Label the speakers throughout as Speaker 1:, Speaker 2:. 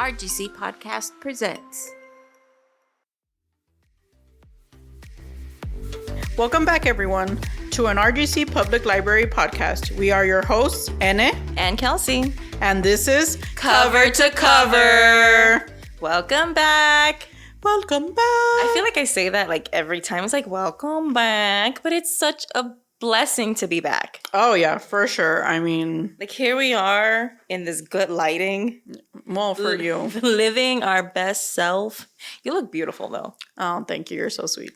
Speaker 1: RGC Podcast presents.
Speaker 2: Welcome back, everyone, to an RGC Public Library podcast. We are your hosts, Ene
Speaker 1: And Kelsey.
Speaker 2: and this is
Speaker 1: Cover to Cover. Welcome back.
Speaker 2: Welcome back.
Speaker 1: I feel like I say that like every time. It's like, welcome back. But it's such a blessing to be back.
Speaker 2: Oh, yeah, for sure. I mean,
Speaker 1: Like here we are in this good lighting.
Speaker 2: well, for you.
Speaker 1: Living our best self. You look beautiful though.
Speaker 2: Oh, thank you. You're so sweet.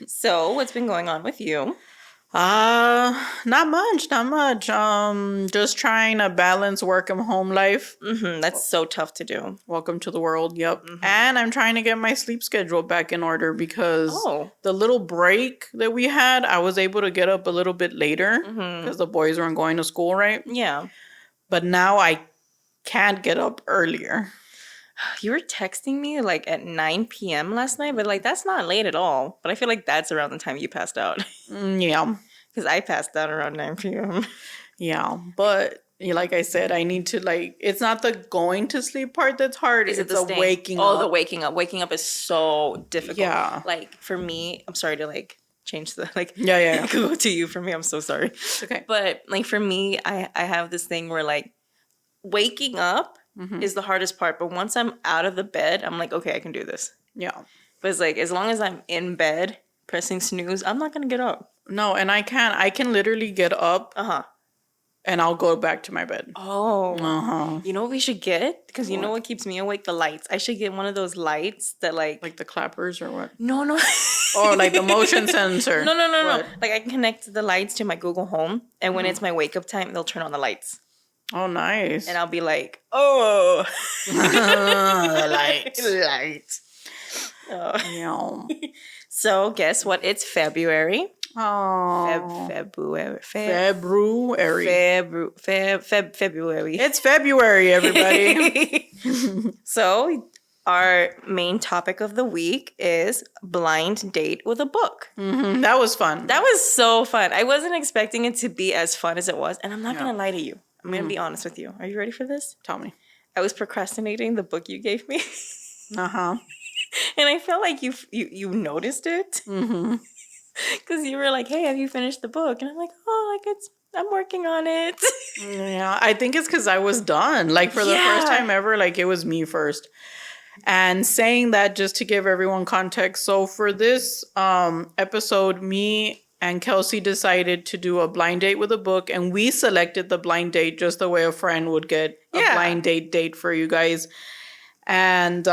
Speaker 1: So what's been going on with you?
Speaker 2: Not much. Just trying to balance work and home life.
Speaker 1: That's so tough to do.
Speaker 2: Welcome to the world. Yep. And I'm trying to get my sleep schedule back in order because the little break that we had, I was able to get up a little bit later because the boys weren't going to school, right?
Speaker 1: Yeah.
Speaker 2: But now I can't get up earlier.
Speaker 1: You were texting me like at 9 p.m. last night, but like that's not late at all. But I feel like that's around the time you passed out.
Speaker 2: Yeah.
Speaker 1: Because I passed out around 9 p.m.
Speaker 2: Yeah. But like I said, I need to it's not the going to sleep part that's hard. It's the waking up.
Speaker 1: Oh, the waking up. Waking up is so difficult.
Speaker 2: Yeah.
Speaker 1: Like for me, I'm sorry to like change the
Speaker 2: Yeah.
Speaker 1: go to you for me. I'm so sorry.
Speaker 2: Okay.
Speaker 1: But like for me, I have this thing where like waking up is the hardest part. But once I'm out of the bed, I'm like, okay, I can do this.
Speaker 2: Yeah.
Speaker 1: But it's like as long as I'm in bed pressing snooze, I'm not gonna get up.
Speaker 2: No, and I can literally get up and I'll go back to my bed.
Speaker 1: Oh. You know what we should get? Because you know what keeps me awake? The lights. I should get one of those lights that like
Speaker 2: the clappers or what?
Speaker 1: No.
Speaker 2: Or like the motion sensor.
Speaker 1: No. Like I can connect the lights to my Google Home, and when it's my wake up time, they'll turn on the lights.
Speaker 2: Oh, nice.
Speaker 1: And I'll be like, oh.
Speaker 2: The lights.
Speaker 1: Lights. Oh.
Speaker 2: Yeah.
Speaker 1: So guess what? It's February.
Speaker 2: Oh.
Speaker 1: February. February.
Speaker 2: It's February, everybody.
Speaker 1: So our main topic of the week is blind date with a book.
Speaker 2: That was fun.
Speaker 1: That was so fun. I wasn't expecting it to be as fun as it was. And I'm not going to lie to you. I'm going to be honest with you. Are you ready for this?
Speaker 2: Tell me.
Speaker 1: I was procrastinating the book you gave me.
Speaker 2: Uh-huh.
Speaker 1: And I felt like you noticed it. Because you were like, hey, have you finished the book? And I'm like, oh, like I'm working on it.
Speaker 2: Yeah, I think it's because I was done. Like for the first time ever, like it was me first. And saying that just to give everyone context. So for this episode, me and Kelsey decided to do a blind date with a book. And we selected the blind date just the way a friend would get a blind date for you guys. And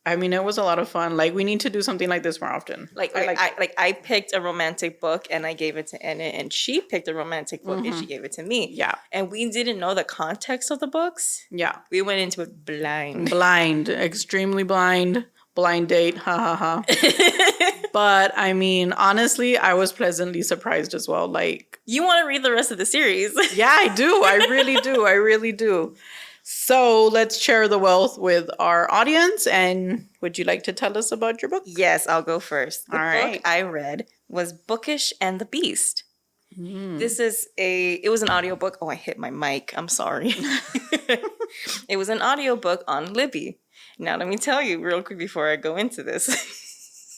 Speaker 2: I mean, it was a lot of fun. Like, we need to do something like this more often.
Speaker 1: I picked a romantic book and I gave it to Ene, and she picked a romantic book and she gave it to me.
Speaker 2: Yeah.
Speaker 1: And we didn't know the context of the books.
Speaker 2: Yeah.
Speaker 1: We went into it blind.
Speaker 2: Blind. Extremely blind. Blind date. Ha ha ha. But, I mean, honestly, I was pleasantly surprised as well. Like,
Speaker 1: you want to read the rest of the series.
Speaker 2: Yeah, I do. I really do. I really do. So let's share the wealth with our audience. And would you like to tell us about your book?
Speaker 1: Yes, I'll go first. The
Speaker 2: book
Speaker 1: I read was Bookish and the Beast. It was an audiobook. Oh, I hit my mic. I'm sorry. It was an audiobook on Libby. Now, let me tell you real quick before I go into this.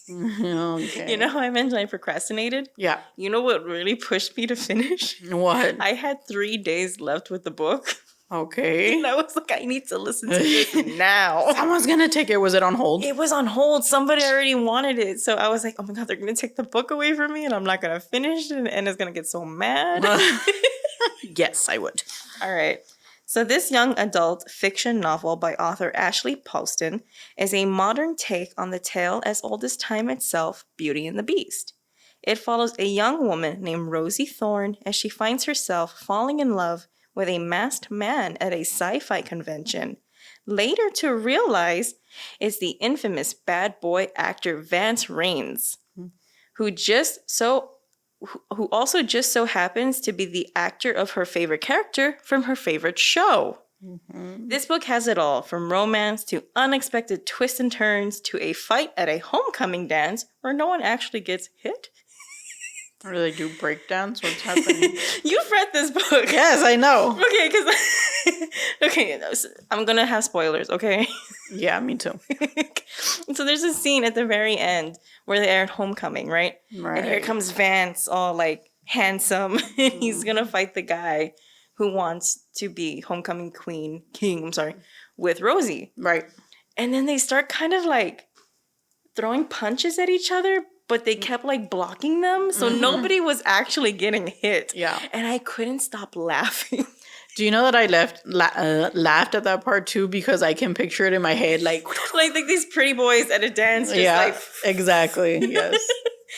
Speaker 2: Okay.
Speaker 1: You know how I mentioned I procrastinated?
Speaker 2: Yeah.
Speaker 1: You know what really pushed me to finish?
Speaker 2: What?
Speaker 1: I had 3 days left with the book.
Speaker 2: Okay.
Speaker 1: And I was like, I need to listen to this now.
Speaker 2: Someone's going to take it. Was it on hold?
Speaker 1: It was on hold. Somebody already wanted it. So I was like, oh my God, they're going to take the book away from me and I'm not going to finish it. And it's going to get so mad.
Speaker 2: Yes, I would.
Speaker 1: All right. So this young adult fiction novel by author Ashley Poston is a modern take on the tale as old as time itself, Beauty and the Beast. It follows a young woman named Rosie Thorne as she finds herself falling in love with a masked man at a sci-fi convention, later to realize it's the infamous bad boy actor Vance Raines, who also just so happens to be the actor of her favorite character from her favorite show. This book has it all, from romance to unexpected twists and turns to a fight at a homecoming dance where no one actually gets hit.
Speaker 2: Or do they do breakdance? What's happening?
Speaker 1: You've read this book.
Speaker 2: Yes, I know.
Speaker 1: Okay, because okay, I'm gonna have spoilers. Okay.
Speaker 2: Yeah, me too.
Speaker 1: So there's a scene at the very end where they're at homecoming, right?
Speaker 2: Right.
Speaker 1: And here comes Vance, all like handsome, and he's gonna fight the guy who wants to be homecoming king. I'm sorry, with Rosie.
Speaker 2: Right.
Speaker 1: And then they start kind of like throwing punches at each other, but they kept like blocking them, so nobody was actually getting hit.
Speaker 2: Yeah.
Speaker 1: And I couldn't stop laughing.
Speaker 2: Do you know that I laughed at that part too, because I can picture it in my head like
Speaker 1: like these pretty boys at a dance, just like
Speaker 2: exactly. Yes.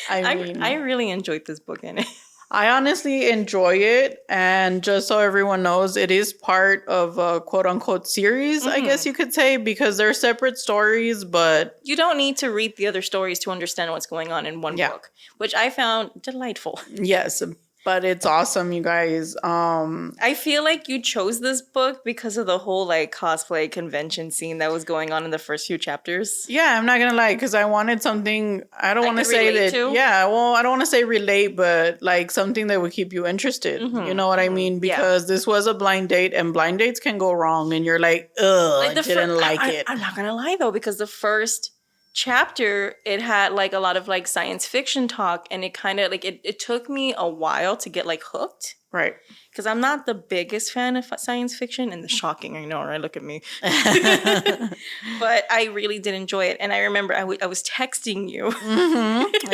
Speaker 1: I really enjoyed this book in it.
Speaker 2: I honestly enjoy it, and just so everyone knows, it is part of a quote-unquote series, I guess you could say, because they're separate stories, but...
Speaker 1: You don't need to read the other stories to understand what's going on in one book, which I found delightful.
Speaker 2: Yes, but it's awesome, you guys.
Speaker 1: I feel like you chose this book because of the whole like cosplay convention scene that was going on in the first few chapters.
Speaker 2: Yeah, I'm not gonna lie, because I wanted something. I don't want to say that.
Speaker 1: To.
Speaker 2: Yeah, well, I don't want to say relate, but like something that would keep you interested. You know what I mean? Because this was a blind date, and blind dates can go wrong, and you're like, ugh, like I didn't like it.
Speaker 1: I'm not gonna lie though, because the first chapter, it had like a lot of like science fiction talk, and it kind of like it took me a while to get like hooked,
Speaker 2: right?
Speaker 1: Because I'm not the biggest fan of science fiction, and the shocking, I know, right? Look at me. But I really did enjoy it, and I remember I was texting you,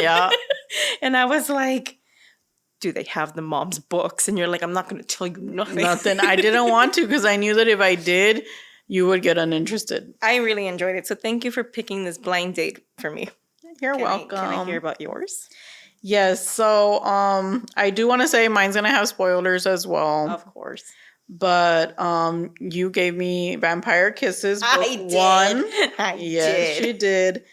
Speaker 2: yeah,
Speaker 1: and I was like, do they have the mom's books? And you're like, I'm not going to tell you nothing.
Speaker 2: I didn't want to, because I knew that if I did, you would get uninterested.
Speaker 1: I really enjoyed it. So thank you for picking this blind date for me.
Speaker 2: You're welcome.
Speaker 1: Can I hear about yours?
Speaker 2: Yes. So I do want to say mine's going to have spoilers as well.
Speaker 1: Of course.
Speaker 2: But you gave me Vampire Kisses book
Speaker 1: I did.
Speaker 2: 1. Yes, she did.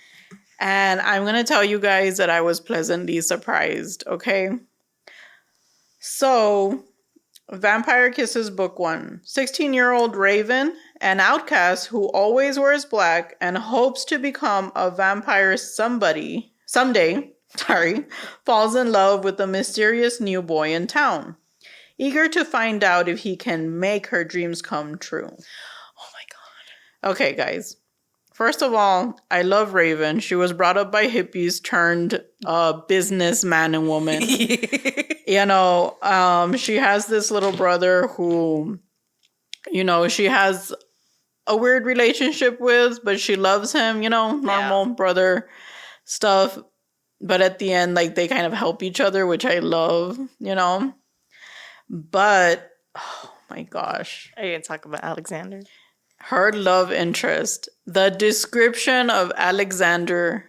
Speaker 2: And I'm going to tell you guys that I was pleasantly surprised, okay? So, Vampire Kisses book 1. 16-year-old Raven, an outcast who always wears black and hopes to become a vampire someday, falls in love with a mysterious new boy in town, eager to find out if he can make her dreams come true.
Speaker 1: Oh my God.
Speaker 2: Okay, guys. First of all, I love Raven. She was brought up by hippies turned businessman and woman. You know, she has this little brother who, you know, she has a weird relationship with, but she loves him, you know, normal brother stuff. But at the end, like, they kind of help each other, which I love, you know. But, oh my gosh.
Speaker 1: Are you going to talk about Alexander?
Speaker 2: Her love interest. The description of Alexander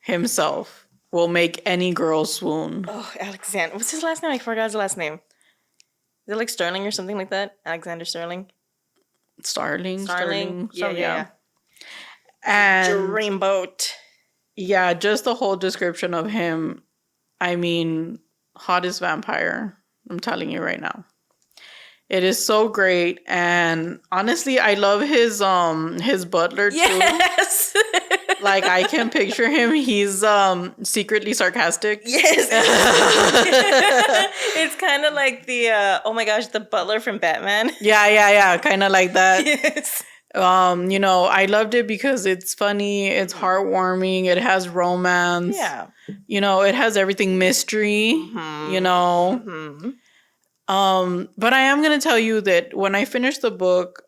Speaker 2: himself will make any girl swoon.
Speaker 1: Oh, Alexander. What's his last name? I forgot his last name. Is it like Sterling or something like that? Alexander Sterling?
Speaker 2: Starling.
Speaker 1: Yeah.
Speaker 2: And
Speaker 1: Dreamboat.
Speaker 2: Yeah, just the whole description of him. I mean, hottest vampire. I'm telling you right now. It is so great, and honestly, I love his butler too.
Speaker 1: Yes.
Speaker 2: Like, I can picture him. He's secretly sarcastic.
Speaker 1: Yes. It's kind of like the oh my gosh, the butler from Batman.
Speaker 2: Yeah, kind of like that.
Speaker 1: Yes.
Speaker 2: You know, I loved it because it's funny, it's heartwarming, it has romance.
Speaker 1: Yeah.
Speaker 2: You know, it has everything mystery, you know. But I am going to tell you that when I finished the book,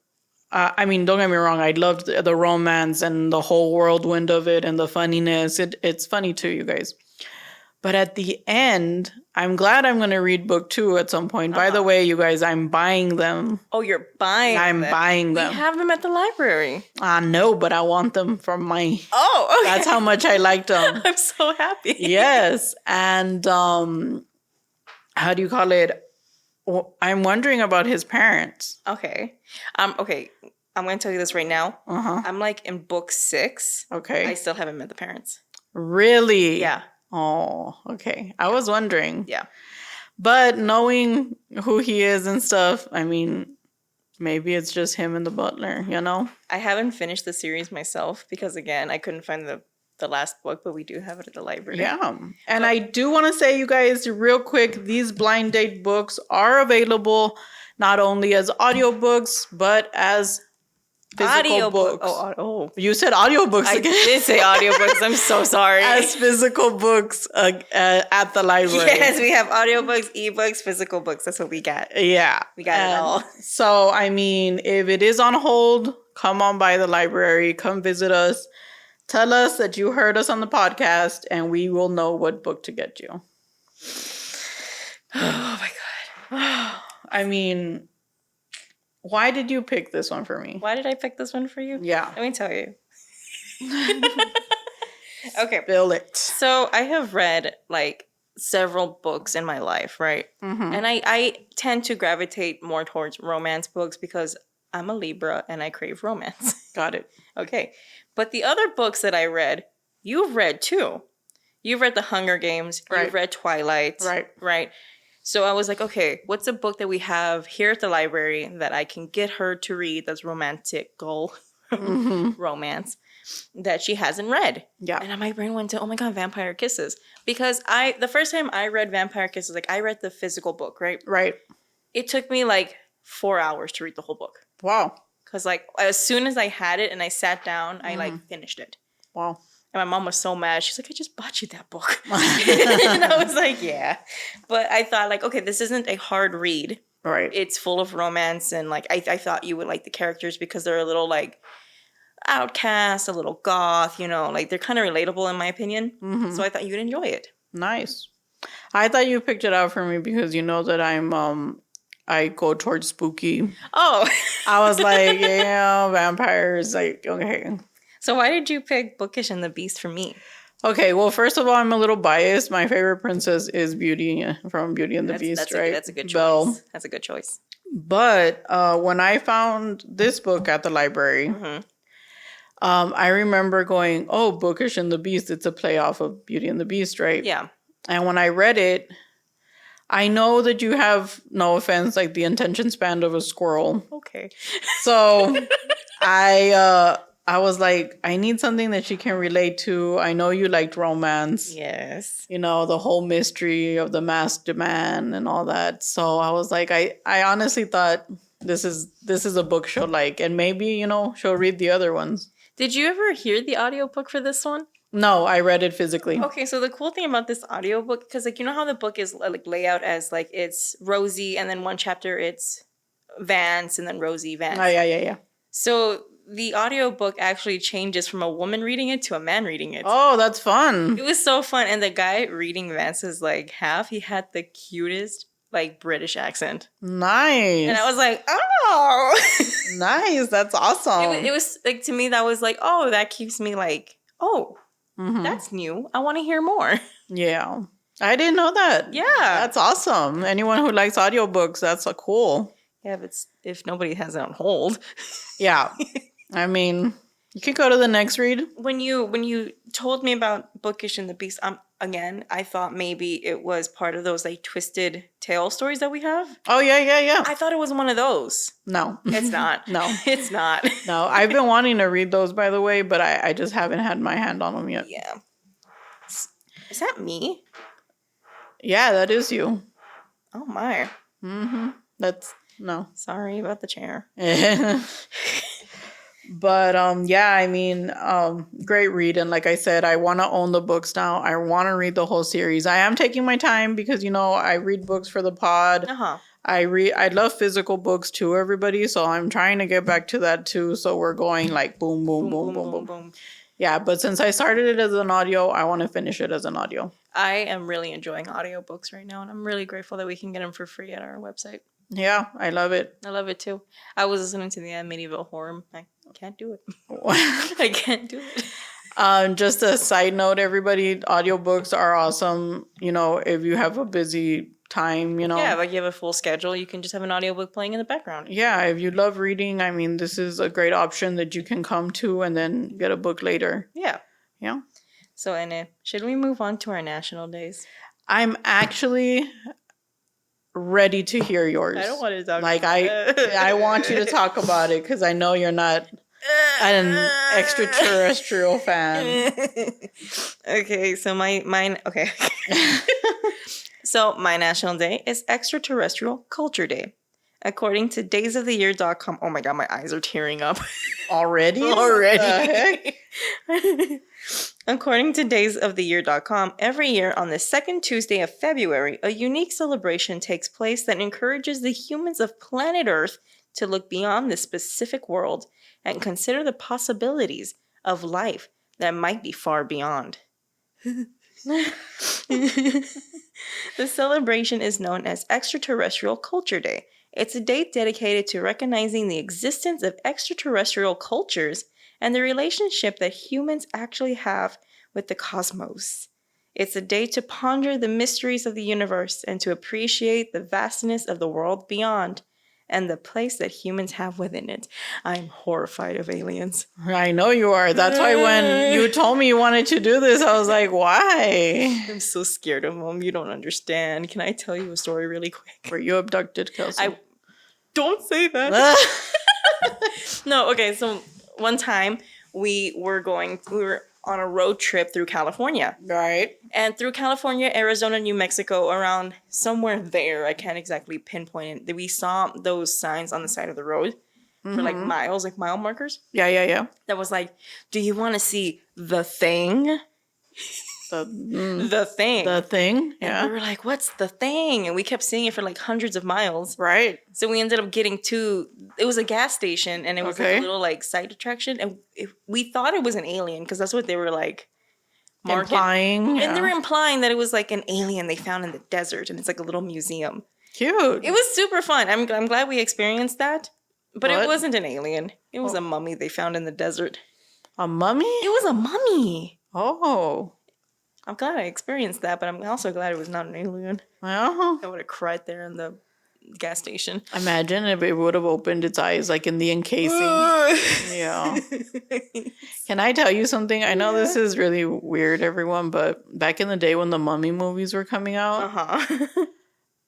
Speaker 2: I mean, don't get me wrong, I loved the romance and the whole whirlwind of it and the funniness. It's funny too, you guys. But at the end, I'm glad I'm going to read book 2 at some point. By the way, you guys, I'm buying them.
Speaker 1: Oh, you're buying
Speaker 2: I'm
Speaker 1: them.
Speaker 2: buying them.
Speaker 1: We have them at the library.
Speaker 2: I know, but I want them for my...
Speaker 1: Oh, okay.
Speaker 2: That's how much I liked them.
Speaker 1: I'm so happy.
Speaker 2: Yes. And how do you call it? I'm wondering about his parents.
Speaker 1: Okay. Okay. I'm going to tell you this right now. I'm like in book 6.
Speaker 2: Okay.
Speaker 1: I still haven't met the parents.
Speaker 2: Really?
Speaker 1: Yeah.
Speaker 2: Oh, okay. I was wondering.
Speaker 1: Yeah.
Speaker 2: But knowing who he is and stuff, I mean, maybe it's just him and the butler, you know?
Speaker 1: I haven't finished the series myself because, again, I couldn't find the the last book, but we do have it at the library.
Speaker 2: Yeah. And I do want to say, you guys, real quick, these blind date books are available not only as audiobooks, but as physical books.
Speaker 1: Oh.
Speaker 2: You said audiobooks
Speaker 1: I
Speaker 2: again.
Speaker 1: did say audiobooks. I'm so sorry.
Speaker 2: As physical books at the library.
Speaker 1: Yes, we have audiobooks, ebooks, physical books. That's what we got.
Speaker 2: Yeah.
Speaker 1: We got it all.
Speaker 2: So, I mean, if it is on hold, come on by the library. Come visit us. Tell us that you heard us on the podcast, and we will know what book to get you.
Speaker 1: Oh my God.
Speaker 2: I mean, why did you pick this one for me?
Speaker 1: Why did I pick this one for you?
Speaker 2: Yeah.
Speaker 1: Let me tell you. Okay.
Speaker 2: Spill it.
Speaker 1: So I have read like several books in my life, right?
Speaker 2: Mm-hmm.
Speaker 1: And I tend to gravitate more towards romance books because I'm a Libra and I crave romance.
Speaker 2: Got it.
Speaker 1: Okay. But the other books that I read, you've read too. You've read The Hunger Games.
Speaker 2: Right.
Speaker 1: You've read Twilight. Right. So I was like, okay, what's a book that we have here at the library that I can get her to read that's romantical romance that she hasn't read?
Speaker 2: Yeah.
Speaker 1: And my brain went to, oh my God, Vampire Kisses. Because the first time I read Vampire Kisses, like I read the physical book, right?
Speaker 2: Right.
Speaker 1: It took me like 4 hours to read the whole book.
Speaker 2: Wow.
Speaker 1: Because like as soon as I had it and I sat down, I like finished it.
Speaker 2: Wow.
Speaker 1: And my mom was so mad. She's like, I just bought you that book. And I was like, yeah. But I thought like, okay, this isn't a hard read.
Speaker 2: Right.
Speaker 1: It's full of romance. And like, I thought you would like the characters because they're a little like outcast, a little goth, you know, like they're kind of relatable in my opinion.
Speaker 2: Mm-hmm.
Speaker 1: So I thought you'd enjoy it.
Speaker 2: Nice. I thought you picked it out for me because you know that I go towards spooky.
Speaker 1: Oh.
Speaker 2: I was like, yeah, vampires. Like, okay.
Speaker 1: So why did you pick Bookish and the Beast for me?
Speaker 2: Okay, well, first of all, I'm a little biased. My favorite princess is Beauty from Beauty and the Beast, right?
Speaker 1: That's a good choice.
Speaker 2: Belle.
Speaker 1: That's a good choice.
Speaker 2: But when I found this book at the library, I remember going, oh, Bookish and the Beast, it's a play off of Beauty and the Beast, right?
Speaker 1: Yeah.
Speaker 2: And when I read it, I know that you have, no offense, like the attention span of a squirrel.
Speaker 1: Okay.
Speaker 2: So I was like, I need something that she can relate to. I know you liked romance.
Speaker 1: Yes.
Speaker 2: You know, the whole mystery of the masked man and all that. So I was like, I honestly thought this is a book she'll like. And maybe, you know, she'll read the other ones.
Speaker 1: Did you ever hear the audiobook for this one?
Speaker 2: No, I read it physically.
Speaker 1: Okay, so the cool thing about this audiobook, because like you know how the book is like layout as like it's Rosie and then one chapter it's Vance and then Rosie Vance.
Speaker 2: Oh, yeah.
Speaker 1: So the audiobook actually changes from a woman reading it to a man reading it.
Speaker 2: Oh, that's fun.
Speaker 1: It was so fun. And the guy reading Vance's like half, he had the cutest like British accent.
Speaker 2: Nice.
Speaker 1: And I was like, oh.
Speaker 2: Nice. That's awesome.
Speaker 1: It was like, to me, that was like, oh, that keeps me like, oh, that's new. I want to hear more.
Speaker 2: Yeah. I didn't know that.
Speaker 1: Yeah.
Speaker 2: That's awesome. Anyone who likes audiobooks, that's cool.
Speaker 1: Yeah, if nobody has it on hold.
Speaker 2: Yeah. I mean, you could go to the next read.
Speaker 1: When you told me about Bookish and the Beast, again, I thought maybe it was part of those like twisted tale stories that we have.
Speaker 2: Oh, yeah.
Speaker 1: I thought it was one of those.
Speaker 2: No.
Speaker 1: It's not.
Speaker 2: No.
Speaker 1: It's not.
Speaker 2: No, I've been wanting to read those, by the way, but I just haven't had my hand on them yet.
Speaker 1: Yeah. Is that me?
Speaker 2: Yeah, that is you.
Speaker 1: Oh, my.
Speaker 2: No.
Speaker 1: Sorry about the chair.
Speaker 2: But yeah, I mean, great read. And like I said, I want to own the books now. I want to read the whole series. I am taking my time because, you know, I read books for the pod. I love physical books too, everybody. So I'm trying to get back to that too. So we're going like boom, boom, boom, boom, boom, boom. Yeah, but since I started it as an audio, I want to finish it as an audio.
Speaker 1: I am really enjoying audiobooks right now, and I'm really grateful that we can get them for free at our website.
Speaker 2: Yeah, I love it.
Speaker 1: I love it too. I was listening to the Amityville Horror. I can't do it. I can't do it.
Speaker 2: Just a side note, everybody, audiobooks are awesome. You know, if you have a busy time, you know.
Speaker 1: Yeah, like you have a full schedule, you can just have an audiobook playing in the background.
Speaker 2: Yeah, if you love reading, I mean, this is a great option that you can come to and then get a book later.
Speaker 1: Yeah.
Speaker 2: Yeah.
Speaker 1: So, Ene, should we move on to our national days?
Speaker 2: I'm actually ready to hear yours.
Speaker 1: I don't want to talk
Speaker 2: about it. I want you to talk about it because I know you're not an extraterrestrial fan.
Speaker 1: Okay, so mine. Okay. So my national day is Extraterrestrial Culture Day. According to daysoftheyear.com. Oh my god, my eyes are tearing up.
Speaker 2: Already?
Speaker 1: Already.
Speaker 2: What the heck?
Speaker 1: According to daysoftheyear.com, every year on the second Tuesday of February, a unique celebration takes place that encourages the humans of planet Earth to look beyond this specific world and consider the possibilities of life that might be far beyond. The celebration is known as Extraterrestrial Culture Day. It's a date dedicated to recognizing the existence of extraterrestrial cultures and the relationship that humans actually have with the cosmos. It's a day to ponder the mysteries of the universe and to appreciate the vastness of the world beyond and the place that humans have within it. I'm horrified of aliens.
Speaker 2: I know you are. That's why when you told me you wanted to do this, I was like, why?
Speaker 1: I'm so scared of them. You don't understand. Can I tell you a story really quick?
Speaker 2: Were you abducted, Kelsey?
Speaker 1: Don't say that. No, okay, so one time we were on a road trip through California.
Speaker 2: Right.
Speaker 1: And through California, Arizona, New Mexico, around somewhere there, I can't exactly pinpoint it. We saw those signs on the side of the road for like miles, like mile markers.
Speaker 2: Yeah.
Speaker 1: That was like, do you want to see the thing? The thing.
Speaker 2: The thing? Yeah.
Speaker 1: And we were like, what's the thing? And we kept seeing it for like hundreds of miles.
Speaker 2: Right.
Speaker 1: So we ended up getting to, it was a gas station and it was like a little like side attraction. And we thought it was an alien because that's what they were like
Speaker 2: implying.
Speaker 1: And they were implying that it was like an alien they found in the desert and it's like a little museum.
Speaker 2: Cute.
Speaker 1: It was super fun. I'm glad we experienced that. But it wasn't an alien. It was a mummy they found in the desert.
Speaker 2: A mummy?
Speaker 1: It was a mummy.
Speaker 2: Oh.
Speaker 1: I'm glad I experienced that, but I'm also glad it was not an alien.
Speaker 2: Well,
Speaker 1: I would have cried there in the gas station.
Speaker 2: Imagine if it would have opened its eyes like in the encasing. Yeah. Can I tell you something? I know this is really weird, everyone, but back in the day when the Mummy movies were coming out,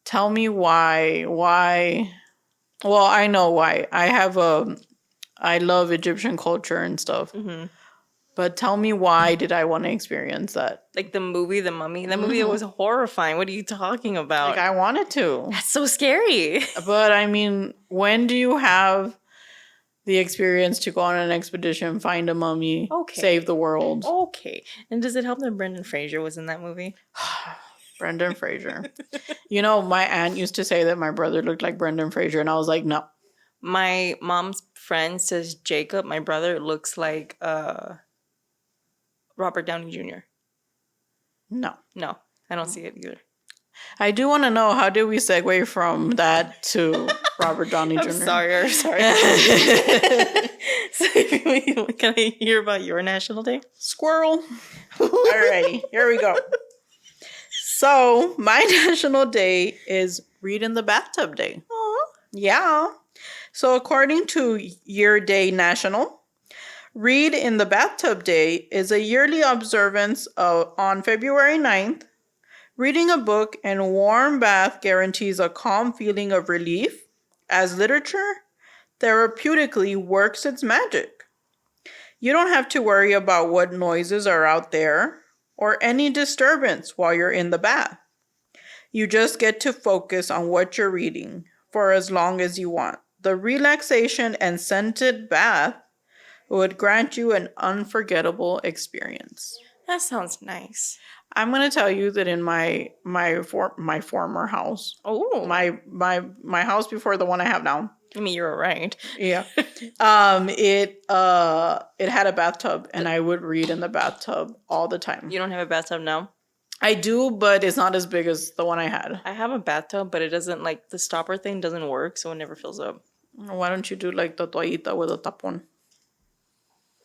Speaker 2: tell me why. Well, I know why. I love Egyptian culture and stuff. But tell me why did I want to experience that?
Speaker 1: Like the movie, The Mummy? That movie was horrifying. What are you talking about?
Speaker 2: Like I wanted to.
Speaker 1: That's so scary.
Speaker 2: But I mean, when do you have the experience to go on an expedition, find a mummy, save the world?
Speaker 1: Okay. And does it help that Brendan Fraser was in that movie?
Speaker 2: Brendan Fraser. You know, my aunt used to say that my brother looked like Brendan Fraser, and I was like, no.
Speaker 1: My mom's friend says Jacob, my brother, looks like Robert Downey Jr. No, I don't see it either.
Speaker 2: I do want to know, how did we segue from that to Robert Downey Jr.?
Speaker 1: I'm sorry. So, can I hear about your national day?
Speaker 2: Squirrel. Alrighty, here we go. So, my national day is Read in the Bathtub Day.
Speaker 1: Aww.
Speaker 2: Yeah. So, according to Year Day National, Read in the Bathtub Day is a yearly observance on February 9th. Reading a book in a warm bath guarantees a calm feeling of relief, as literature therapeutically works its magic. You don't have to worry about what noises are out there or any disturbance while you're in the bath. You just get to focus on what you're reading for as long as you want. The relaxation and scented bath would grant you an unforgettable experience.
Speaker 1: That sounds nice.
Speaker 2: I'm going to tell you that in my former house, my house before the one I have now.
Speaker 1: I mean, you're right.
Speaker 2: Yeah. It had a bathtub, and I would read in the bathtub all the time.
Speaker 1: You don't have a bathtub now?
Speaker 2: I do, but it's not as big as the one I had.
Speaker 1: I have a bathtub, but it doesn't, like, the stopper thing doesn't work, so it never fills up.
Speaker 2: Why don't you do like the toallita with a tapon?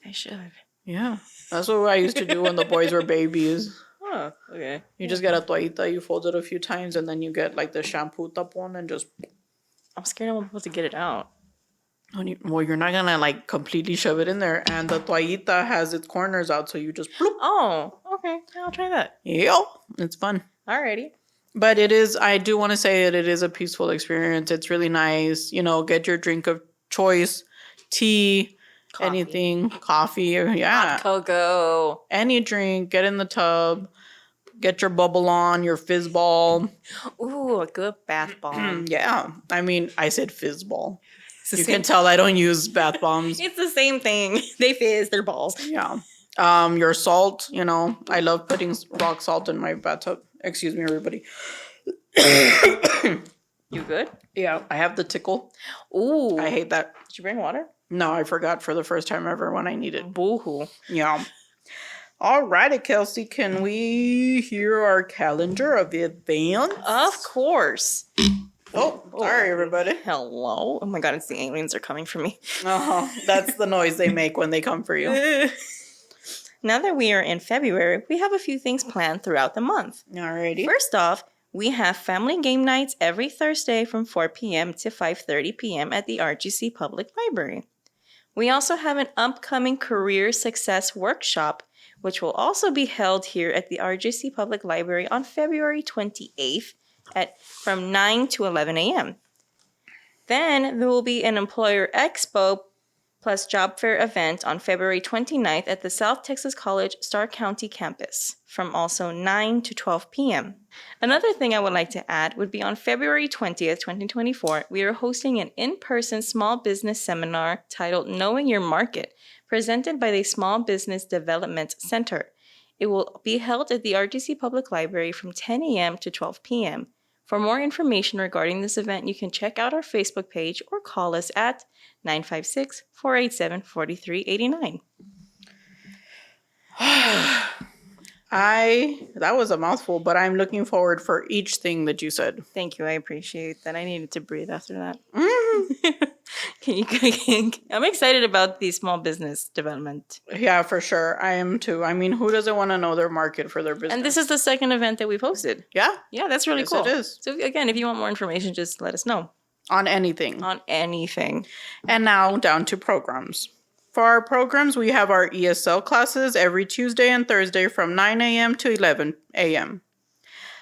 Speaker 1: I should.
Speaker 2: Yeah. That's what I used to do when the boys were babies.
Speaker 1: Oh, okay.
Speaker 2: You just get a toallita, you fold it a few times, and then you get like the shampoo tapon and just...
Speaker 1: I'm scared I won't be able to get it out.
Speaker 2: Well, you're not going to like completely shove it in there. And the toallita has its corners out, so you just... Bloop.
Speaker 1: Oh, okay. I'll try that.
Speaker 2: Yeah. It's fun.
Speaker 1: Alrighty.
Speaker 2: But I do want to say that it is a peaceful experience. It's really nice. You know, get your drink of choice, tea,
Speaker 1: Coffee.
Speaker 2: anything, coffee, or
Speaker 1: Hot cocoa.
Speaker 2: any drink, get in the tub, get your bubble on, your fizz ball.
Speaker 1: Ooh, a good bath bomb.
Speaker 2: Yeah. I mean, I said fizz ball.
Speaker 1: It's the
Speaker 2: You
Speaker 1: same-
Speaker 2: can tell I don't use bath bombs.
Speaker 1: It's the same thing. They fizz, they're balls.
Speaker 2: Yeah. Your salt, I love putting rock salt in my bathtub. Excuse me, everybody.
Speaker 1: You good?
Speaker 2: Yeah, I have the tickle.
Speaker 1: Ooh.
Speaker 2: I hate that.
Speaker 1: Did you bring water?
Speaker 2: No, I forgot for the first time ever when I need it.
Speaker 1: Boo-hoo.
Speaker 2: Yeah. All righty, Kelsey. Can we hear our calendar of the events?
Speaker 1: Of course.
Speaker 2: Oh, sorry, everybody.
Speaker 1: Hello. Oh my god, it's the aliens are coming for me.
Speaker 2: That's the noise they make when they come for you.
Speaker 1: Now that we are in February, we have a few things planned throughout the month.
Speaker 2: Alrighty.
Speaker 1: First off, we have family game nights every Thursday from 4 p.m. to 5:30 p.m. at the RGC Public Library. We also have an upcoming career success workshop, which will also be held here at the RGC Public Library on February 28th from 9 to 11 a.m. Then there will be an employer expo plus job fair event on February 29th at the South Texas College Starr County campus from also 9 to 12 p.m. Another thing I would like to add would be on February 20th, 2024, we are hosting an in-person small business seminar titled Knowing Your Market, presented by the Small Business Development Center. It will be held at the RGC Public Library from 10 a.m. to 12 p.m. For more information regarding this event, you can check out our Facebook page or call us at 956-487-4389.
Speaker 2: That was a mouthful, but I'm looking forward for each thing that you said.
Speaker 1: Thank you. I appreciate that. I needed to breathe after that.
Speaker 2: Mm.
Speaker 1: I'm excited about the small business development.
Speaker 2: Yeah, for sure. I am too. I mean, who doesn't want to know their market for their business?
Speaker 1: And this is the second event that we've hosted.
Speaker 2: Yeah?
Speaker 1: Yeah, that's really cool.
Speaker 2: It is.
Speaker 1: So again, if you want more information, just let us know.
Speaker 2: On anything.
Speaker 1: On anything.
Speaker 2: And now down to programs. For our programs, we have our ESL classes every Tuesday and Thursday from 9 a.m. to 11 a.m.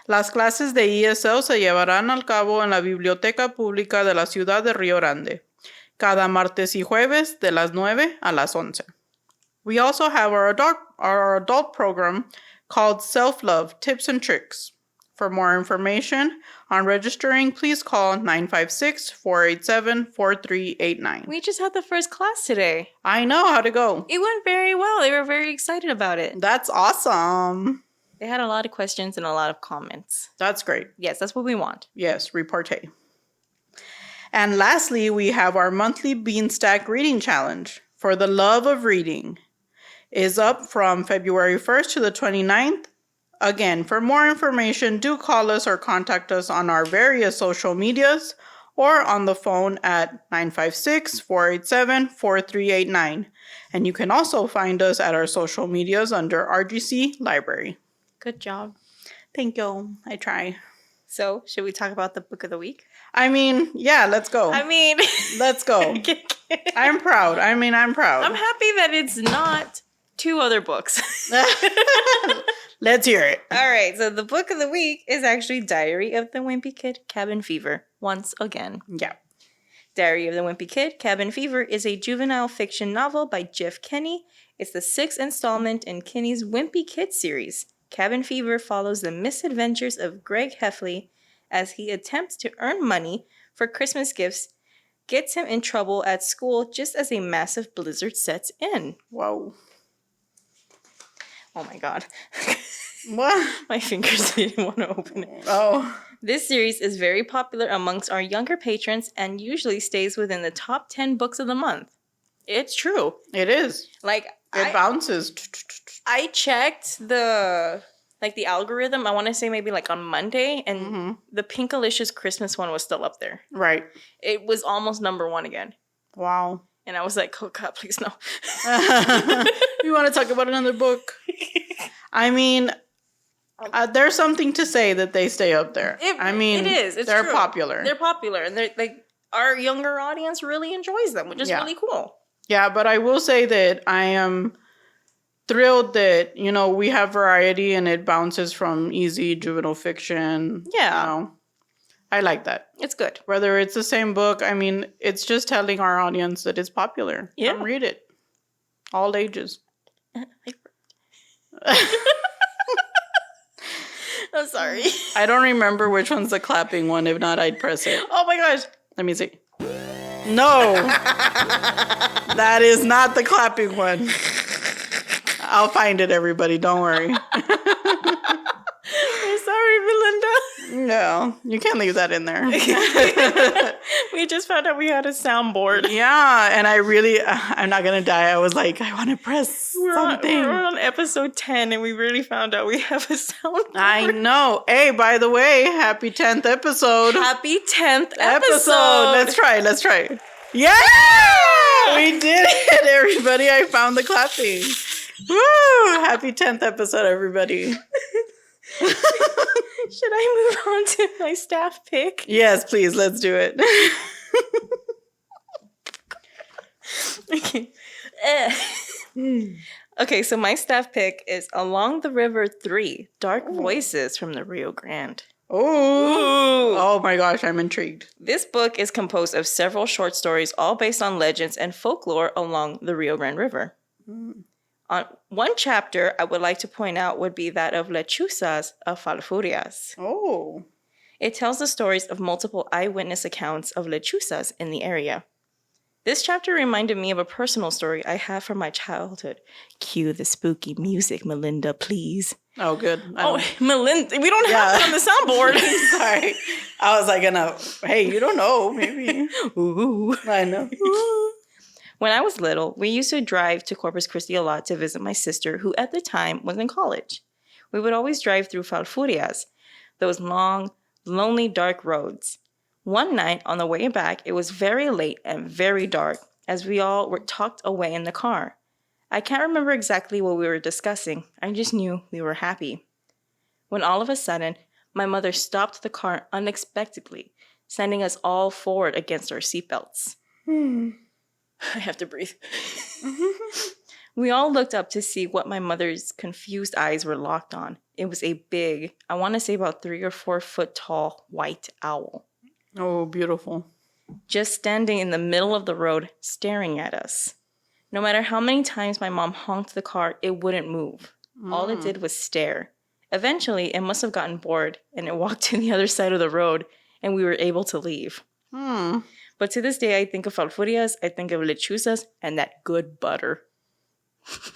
Speaker 2: Las clases de ESL se llevarán a cabo en la Biblioteca Pública de la Ciudad de Rio Grande, cada martes y jueves de las 9 a las 11. We also have our adult program called Self-Love Tips and Tricks. For more information on registering, please call 956-487-4389.
Speaker 1: We just had the first class today.
Speaker 2: I know. How'd it go?
Speaker 1: It went very well. They were very excited about it.
Speaker 2: That's awesome.
Speaker 1: They had a lot of questions and a lot of comments.
Speaker 2: That's great.
Speaker 1: Yes, that's what we want.
Speaker 2: Yes, repartee. And lastly, we have our monthly Beanstack Reading Challenge for the love of reading. Is up from February 1st to the 29th. Again, for more information, do call us or contact us on our various social medias or on the phone at 956-487-4389. And you can also find us at our social medias under RGC Library.
Speaker 1: Good job.
Speaker 2: Thank you. I try.
Speaker 1: So, should we talk about the book of the week?
Speaker 2: Yeah, let's go. Let's go. I'm proud. I'm proud.
Speaker 1: I'm happy that it's not 2 other books.
Speaker 2: Let's hear it.
Speaker 1: All right, so the book of the week is actually Diary of the Wimpy Kid, Cabin Fever, once again.
Speaker 2: Yeah.
Speaker 1: Diary of the Wimpy Kid, Cabin Fever is a juvenile fiction novel by Jeff Kinney. It's the 6th installment in Kinney's Wimpy Kid series. Cabin Fever follows the misadventures of Greg Heffley as he attempts to earn money for Christmas gifts, gets him in trouble at school just as a massive blizzard sets in.
Speaker 2: Whoa.
Speaker 1: Oh my god.
Speaker 2: What?
Speaker 1: My fingers didn't want to open it.
Speaker 2: Oh.
Speaker 1: This series is very popular amongst our younger patrons and usually stays within the top 10 books of the month. It's true.
Speaker 2: It is.
Speaker 1: Like,
Speaker 2: it bounces.
Speaker 1: I checked the algorithm, I want to say maybe like on Monday, and the Pinkalicious Christmas one was still up there.
Speaker 2: Right.
Speaker 1: It was almost number 1 again.
Speaker 2: Wow.
Speaker 1: And I was like, oh God, please no.
Speaker 2: You want to talk about another book? I mean, there's something to say that they stay up there.
Speaker 1: It is. It's
Speaker 2: they're
Speaker 1: true.
Speaker 2: popular.
Speaker 1: They're popular, and they're like our younger audience really enjoys them, which is really cool.
Speaker 2: Yeah, but I will say that I am thrilled that, we have variety and it bounces from easy juvenile fiction.
Speaker 1: Yeah.
Speaker 2: I like that.
Speaker 1: It's good.
Speaker 2: Whether it's the same book, it's just telling our audience that it's popular.
Speaker 1: Yeah.
Speaker 2: Come read it. All ages.
Speaker 1: I'm sorry.
Speaker 2: I don't remember which one's the clapping one. If not, I'd press it.
Speaker 1: Oh my gosh.
Speaker 2: Let me see. No. That is not the clapping one. I'll find it, everybody. Don't worry.
Speaker 1: I'm sorry, Melinda.
Speaker 2: No, you can't leave that in there.
Speaker 1: We just found out we had a soundboard.
Speaker 2: Yeah, and I'm not going to die. I was like, I want to press something.
Speaker 1: We're on episode 10, and we really found out we have a soundboard.
Speaker 2: I know. Hey, by the way, happy 10th episode.
Speaker 1: Happy 10th episode.
Speaker 2: Let's try. Yeah! We did it, everybody. I found the clapping. Woo! Happy 10th episode, everybody.
Speaker 1: Should I move on to my staff pick?
Speaker 2: Yes, please. Let's do it.
Speaker 1: Okay. Okay, so my staff pick is Along the River 3, Dark Voices from the Rio Grande.
Speaker 2: Ooh. Oh my gosh, I'm intrigued.
Speaker 1: This book is composed of several short stories, all based on legends and folklore along the Rio Grande River. On one chapter I would like to point out would be that of Lechuzas of Falfurrias.
Speaker 2: Oh.
Speaker 1: It tells the stories of multiple eyewitness accounts of lechuzas in the area. This chapter reminded me of a personal story I have from my childhood. Cue the spooky music, Melinda, please.
Speaker 2: Oh, good.
Speaker 1: Melinda, we don't have it on the soundboard.
Speaker 2: Sorry. I was like, hey, you don't know, maybe.
Speaker 1: Ooh.
Speaker 2: I know.
Speaker 1: When I was little, we used to drive to Corpus Christi a lot to visit my sister, who at the time was in college. We would always drive through Falfurrias, those long, lonely, dark roads. One night on the way back, it was very late and very dark, as we all were tucked away in the car. I can't remember exactly what we were discussing. I just knew we were happy. When all of a sudden, my mother stopped the car unexpectedly, sending us all forward against our seatbelts. I have to breathe. We all looked up to see what my mother's confused eyes were locked on. It was a big, I want to say about 3 or 4 foot tall, white owl.
Speaker 2: Oh, beautiful.
Speaker 1: Just standing in the middle of the road, staring at us. No matter how many times my mom honked the car, it wouldn't move. All it did was stare. Eventually, it must have gotten bored, and it walked to the other side of the road, and we were able to leave. But to this day, I think of Falfurrias, I think of lechuzas, and that good butter.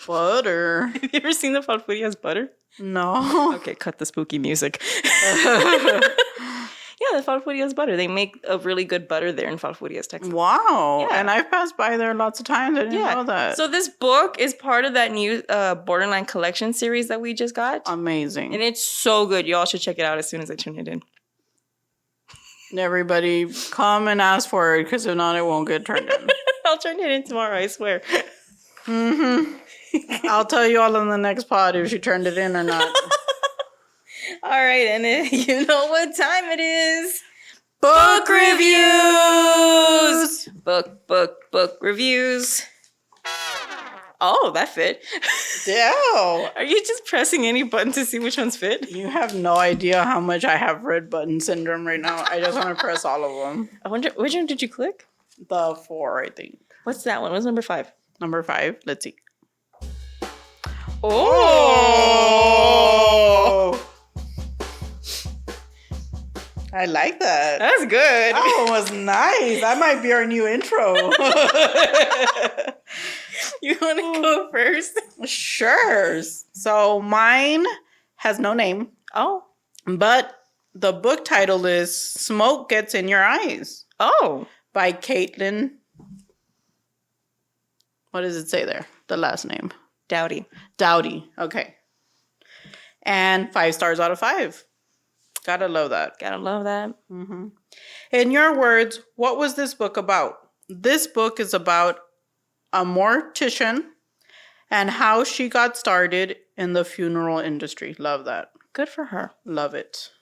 Speaker 2: Butter?
Speaker 1: Have you ever seen the Falfurrias butter?
Speaker 2: No.
Speaker 1: Okay, cut the spooky music. Yeah, the Falfurrias butter. They make a really good butter there in Falfurrias, Texas.
Speaker 2: Wow.
Speaker 1: Yeah.
Speaker 2: And I've passed by there lots of times. I didn't know that.
Speaker 1: So this book is part of that new Borderline Collection series that we just got.
Speaker 2: Amazing.
Speaker 1: And it's so good. You all should check it out as soon as I turn it in.
Speaker 2: Everybody come and ask for it, because if not, it won't get turned in.
Speaker 1: I'll turn it in tomorrow, I swear.
Speaker 2: I'll tell you all in the next pod if she turned it in or not.
Speaker 1: All right, and you know what time it is.
Speaker 2: Book reviews!
Speaker 1: Book reviews. Oh, that fit.
Speaker 2: Yeah.
Speaker 1: Are you just pressing any button to see which ones fit?
Speaker 2: You have no idea how much I have red button syndrome right now. I just want to press all of them.
Speaker 1: I wonder, which one did you click?
Speaker 2: The 4, I think.
Speaker 1: What's that one? What's number 5?
Speaker 2: Number 5. Let's see.
Speaker 1: Oh!
Speaker 2: I like that.
Speaker 1: That's good.
Speaker 2: That one was nice. That might be our new intro.
Speaker 1: You want to go first?
Speaker 2: Sure. So mine has no name.
Speaker 1: Oh.
Speaker 2: But the book title is Smoke Gets in Your Eyes.
Speaker 1: Oh.
Speaker 2: By Caitlin. What does it say there? The last name.
Speaker 1: Dowdy.
Speaker 2: Okay. And 5 stars out of 5. Gotta love that.
Speaker 1: Gotta love that.
Speaker 2: Mm-hmm. In your words, what was this book about? This book is about a mortician and how she got started in the funeral industry. Love that.
Speaker 1: Good for her.
Speaker 2: Love it.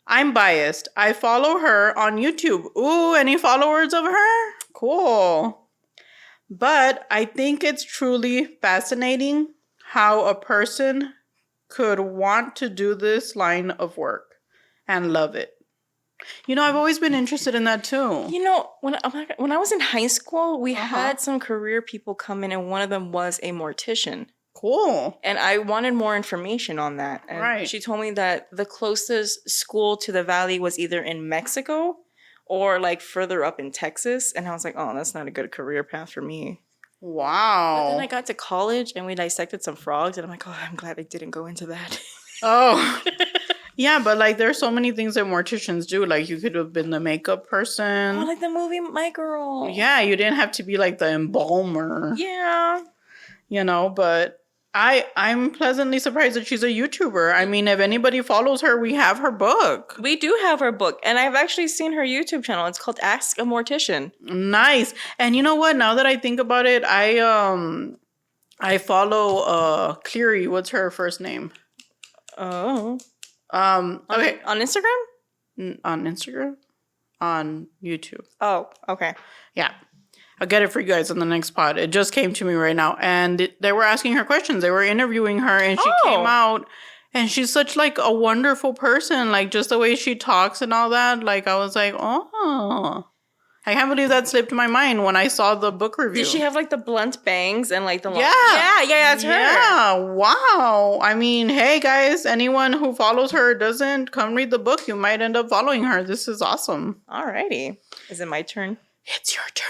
Speaker 2: I'm biased. I follow her on YouTube. Ooh, any followers of her? Cool. But I think it's truly fascinating how a person could want to do this line of work and love it. You know, I've always been interested in that too.
Speaker 1: You know, when I was in high school, we had some career people come in, and one of them was a mortician.
Speaker 2: Cool.
Speaker 1: And I wanted more information on that. And she told me that the closest school to the valley was either in Mexico or like further up in Texas. And I was like, oh, that's not a good career path for me.
Speaker 2: Wow.
Speaker 1: But then I got to college and we dissected some frogs. And I'm like, oh, I'm glad I didn't go into that.
Speaker 2: Oh. Yeah, but like there's so many things that morticians do. Like you could have been the makeup person.
Speaker 1: Oh, like the movie My Girl.
Speaker 2: Yeah, you didn't have to be like the embalmer.
Speaker 1: Yeah.
Speaker 2: You know, but I'm pleasantly surprised that she's a YouTuber. I mean, if anybody follows her, we have her book.
Speaker 1: We do have her book. And I've actually seen her YouTube channel. It's called Ask a Mortician.
Speaker 2: Nice. And you know what? Now that I think about it, I follow Cleary. What's her first name?
Speaker 1: Oh.
Speaker 2: Okay.
Speaker 1: On Instagram?
Speaker 2: On Instagram? On YouTube.
Speaker 1: Oh, okay.
Speaker 2: Yeah. I'll get it for you guys on the next pod. It just came to me right now. And they were asking her questions. They were interviewing her and she came out. And she's such like a wonderful person. Like just the way she talks and all that. Like I was like, oh. I can't believe that slipped my mind when I saw the book review.
Speaker 1: Did she have like the blunt bangs and like the long...
Speaker 2: Yeah,
Speaker 1: that's her.
Speaker 2: Yeah, wow. I mean, hey guys, anyone who follows her doesn't come read the book. You might end up following her. This is awesome.
Speaker 1: Alrighty. Is it my turn?
Speaker 2: It's your turn.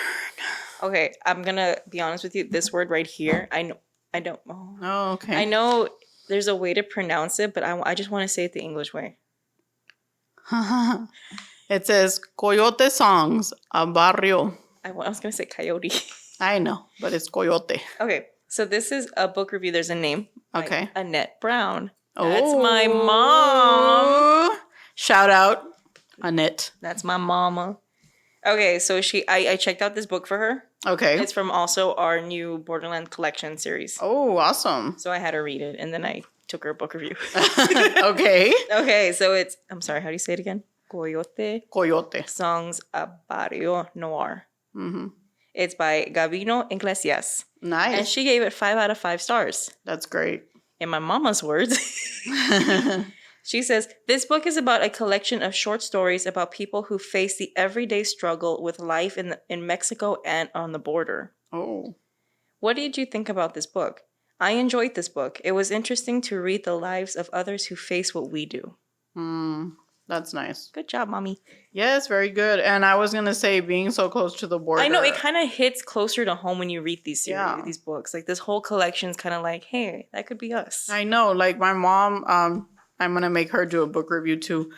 Speaker 1: Okay, I'm gonna be honest with you. This word right here, I don't.
Speaker 2: Oh, okay.
Speaker 1: I know there's a way to pronounce it, but I just want to say it the English way.
Speaker 2: It says Coyote Songs, a barrio.
Speaker 1: I was gonna say coyote.
Speaker 2: I know, but it's Coyote.
Speaker 1: Okay, so this is a book review. There's a name.
Speaker 2: Okay.
Speaker 1: Like Annette Brown.
Speaker 2: Oh.
Speaker 1: That's my mom.
Speaker 2: Shout out, Annette.
Speaker 1: That's my mama. Okay, so I checked out this book for her.
Speaker 2: Okay.
Speaker 1: It's from also our new Borderland collection series.
Speaker 2: Oh, awesome.
Speaker 1: So I had her read it, and then I took her a book review.
Speaker 2: Okay.
Speaker 1: Okay, so it's, I'm sorry, how do you say it again?
Speaker 2: Coyote.
Speaker 1: Songs a Barrio Noir.
Speaker 2: Mm-hmm.
Speaker 1: It's by Gabino Iglesias.
Speaker 2: Nice.
Speaker 1: And she gave it 5 out of 5 stars.
Speaker 2: That's great.
Speaker 1: In my mama's words. She says, this book is about a collection of short stories about people who face the everyday struggle with life in Mexico and on the border.
Speaker 2: Oh.
Speaker 1: What did you think about this book? I enjoyed this book. It was interesting to read the lives of others who face what we do.
Speaker 2: That's nice.
Speaker 1: Good job, Mommy.
Speaker 2: Yes, very good. And I was going to say, being so close to the border.
Speaker 1: I know, it kind of hits closer to home when you read these series, these books. Like, this whole collection is kind of like, hey, that could be us.
Speaker 2: I know. Like, my mom, I'm going to make her do a book review too.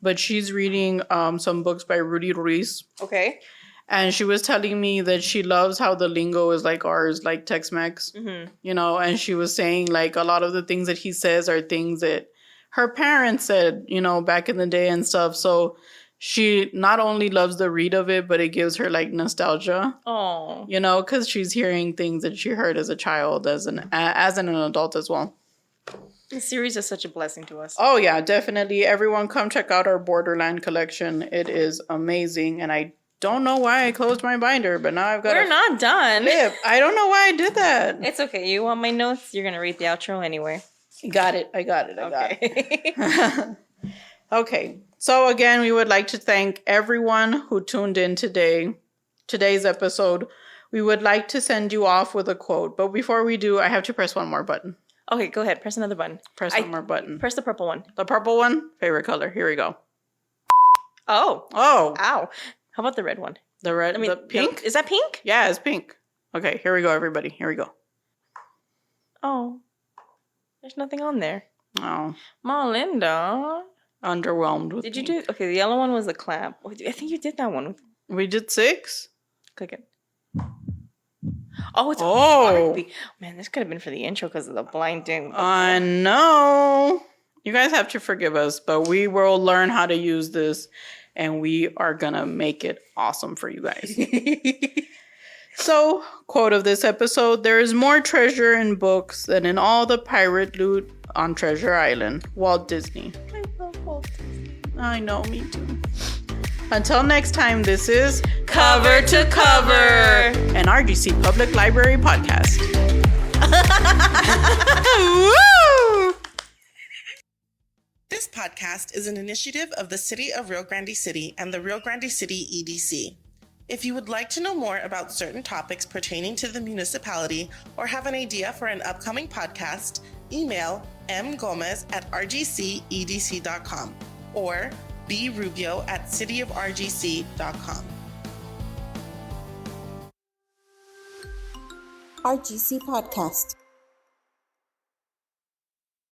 Speaker 2: But she's reading some books by Rudy Ruiz.
Speaker 1: Okay.
Speaker 2: And she was telling me that she loves how the lingo is like ours, like Tex-Mex. Mm-hmm. You know, and she was saying, like, a lot of the things that he says are things that her parents said, you know, back in the day and stuff. So she not only loves the read of it, but it gives her like nostalgia. Oh, you know, because she's hearing things that she heard as a child, as an adult as well.
Speaker 1: This series is such a blessing to us.
Speaker 2: Oh yeah, definitely. Everyone, come check out our Borderland collection. It is amazing, and I don't know why I closed my binder, but now I've got.
Speaker 1: We're not done.
Speaker 2: Flip. I don't know why I did that.
Speaker 1: It's okay. You want my notes? You're gonna read the outro anyway.
Speaker 2: I got it. Okay. So again, we would like to thank everyone who tuned in today's episode. We would like to send you off with a quote. But before we do, I have to press one more button.
Speaker 1: Okay, go ahead. Press another button.
Speaker 2: Press one more button.
Speaker 1: Press the purple one.
Speaker 2: The purple one? Favorite color. Here we go.
Speaker 1: Oh.
Speaker 2: Ow.
Speaker 1: How about the red one?
Speaker 2: The red, the pink?
Speaker 1: Is that pink?
Speaker 2: Yeah, it's pink. Okay, here we go, everybody. Here we go.
Speaker 1: Oh. There's nothing on there.
Speaker 2: Oh.
Speaker 1: Melinda.
Speaker 2: Underwhelmed with
Speaker 1: Did you do... Okay, the yellow one was the clap. I think you did that one.
Speaker 2: We did 6?
Speaker 1: Click it. Oh, it's a man, this could have been for the intro because of the blinding.
Speaker 2: I know. You guys have to forgive us, but we will learn how to use this, and we are going to make it awesome for you guys. So, quote of this episode, there is more treasure in books than in all the pirate loot on Treasure Island. Walt Disney.
Speaker 1: I love Walt Disney.
Speaker 2: I know, me too. Until next time, this is
Speaker 1: Cover to Cover,
Speaker 2: an RGC Public Library podcast.
Speaker 1: Woo!
Speaker 3: This This podcast is an initiative of the City of Rio Grande City and the Rio Grande City EDC. If you would like to know more about certain topics pertaining to the municipality or have an idea for an upcoming podcast, email mgomez@rgcedc.com or brubio@cityofrgc.com.
Speaker 4: RGC Podcast.